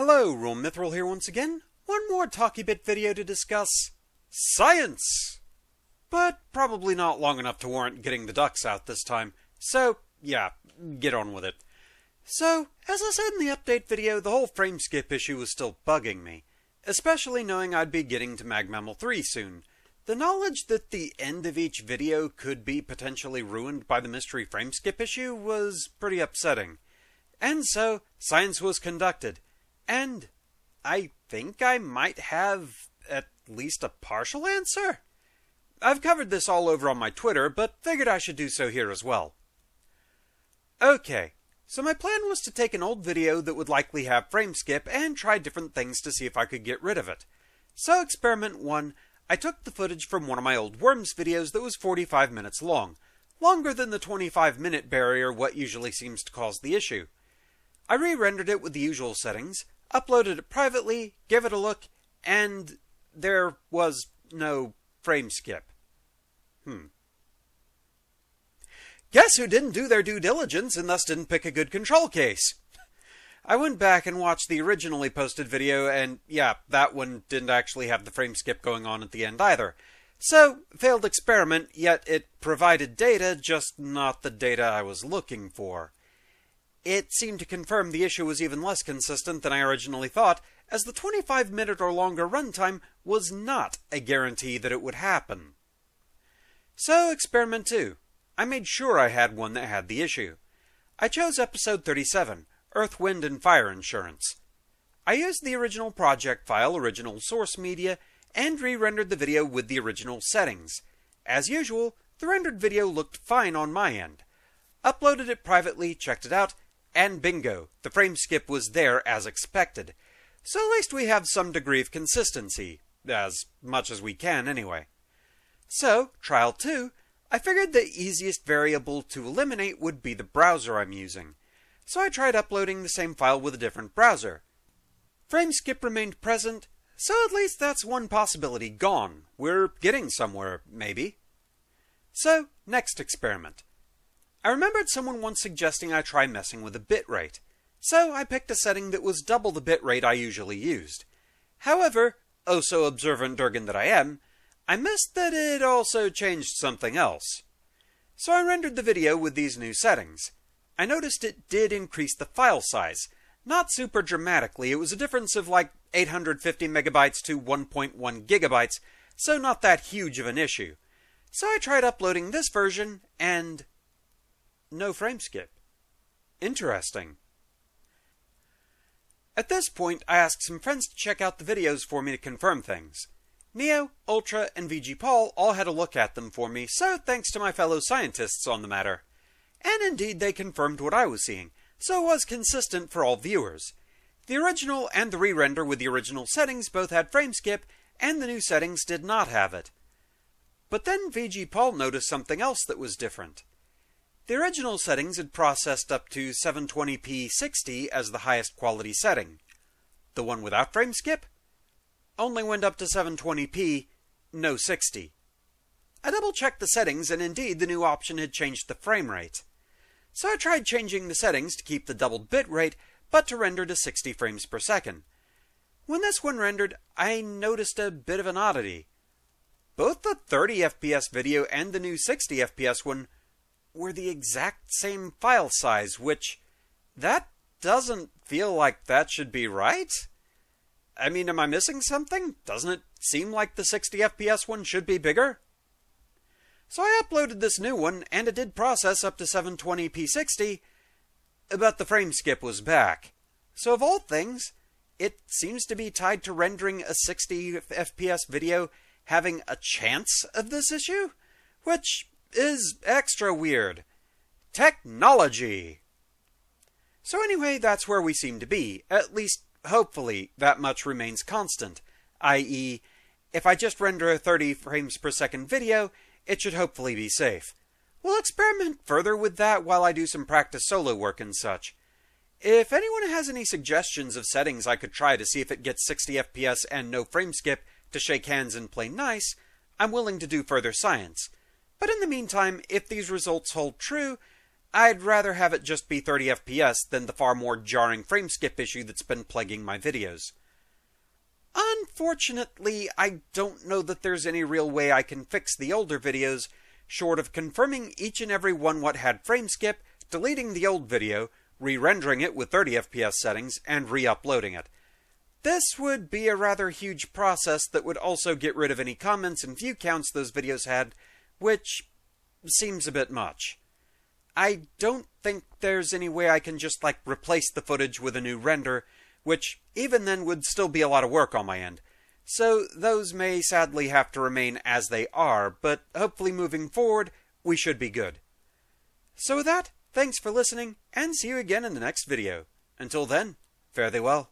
Hello, RoahmMythril here once again. One more Talky Bit video to discuss science! But probably not long enough to warrant getting the ducks out this time. So, yeah, get on with it. So, as I said in the update video, the whole Frameskip issue was still bugging me. Especially knowing I'd be getting to RoahmMythril 3 soon. The knowledge that the end of each video could be potentially ruined by the mystery Frameskip issue was pretty upsetting. And so, science was conducted. And I think I might have at least a partial answer. I've covered this all over on my Twitter, but figured I should do so here as well. Okay, so my plan was to take an old video that would likely have Frameskip and try different things to see if I could get rid of it. So experiment 1, I took the footage from one of my old Worms videos that was 45 minutes long, longer than the 25-minute barrier what usually seems to cause the issue. I re-rendered it with the usual settings, uploaded it privately, gave it a look, and there was no Frameskip. Guess who didn't do their due diligence and thus didn't pick a good control case? I went back and watched the originally posted video, and yeah, that one didn't actually have the Frameskip going on at the end either. So, failed experiment, yet it provided data, just not the data I was looking for. It seemed to confirm the issue was even less consistent than I originally thought, as the 25-minute or longer runtime was not a guarantee that it would happen. So, experiment 2. I made sure I had one that had the issue. I chose episode 37, Earth, Wind, and Fire Insurance. I used the original project file, original source media, and re-rendered the video with the original settings. As usual, the rendered video looked fine on my end. Uploaded it privately, checked it out, and bingo, the Frameskip was there as expected. So at least we have some degree of consistency. As much as we can, anyway. So, trial 2, I figured the easiest variable to eliminate would be the browser I'm using. So I tried uploading the same file with a different browser. Frameskip remained present, so at least that's one possibility gone. We're getting somewhere, maybe. So, next experiment. I remembered someone once suggesting I try messing with the bitrate, so I picked a setting that was double the bitrate I usually used. However, oh so observant Durgan that I am, I missed that it also changed something else. So I rendered the video with these new settings. I noticed it did increase the file size, not super dramatically, it was a difference of like 850 megabytes to 1.1 gigabytes, so not that huge of an issue. So I tried uploading this version, and no Frameskip. Interesting. At this point, I asked some friends to check out the videos for me to confirm things. Neo, Ultra, and VG Paul all had a look at them for me, so thanks to my fellow scientists on the matter. And indeed, they confirmed what I was seeing, so it was consistent for all viewers. The original and the re-render with the original settings both had Frameskip, and the new settings did not have it. But then VG Paul noticed something else that was different. The original settings had processed up to 720p 60 as the highest quality setting. The one without Frameskip only went up to 720p, no 60. I double-checked the settings, and indeed the new option had changed the frame rate. So I tried changing the settings to keep the doubled bit rate, but to render to 60 frames per second. When this one rendered, I noticed a bit of an oddity. Both the 30 FPS video and the new 60 FPS one were the exact same file size, which, that doesn't feel like that should be right? I mean, am I missing something? Doesn't it seem like the 60 FPS one should be bigger? So I uploaded this new one, and it did process up to 720p 60, but the Frameskip was back. So of all things, it seems to be tied to rendering a 60 FPS video having a chance of this issue, which is extra weird. Technology! So anyway, that's where we seem to be. At least, hopefully, that much remains constant. I.e., if I just render a 30 frames per second video, it should hopefully be safe. We'll experiment further with that while I do some practice solo work and such. If anyone has any suggestions of settings I could try to see if it gets 60 FPS and no Frameskip to shake hands and play nice, I'm willing to do further science. But in the meantime, if these results hold true, I'd rather have it just be 30 FPS than the far more jarring frameskip issue that's been plaguing my videos. Unfortunately, I don't know that there's any real way I can fix the older videos, short of confirming each and every one what had frameskip, deleting the old video, re-rendering it with 30 FPS settings, and re-uploading it. This would be a rather huge process that would also get rid of any comments and view counts those videos had, which seems a bit much. I don't think there's any way I can just, replace the footage with a new render, which even then would still be a lot of work on my end. So those may sadly have to remain as they are, but hopefully moving forward, we should be good. So with that, thanks for listening, and see you again in the next video. Until then, fare thee well.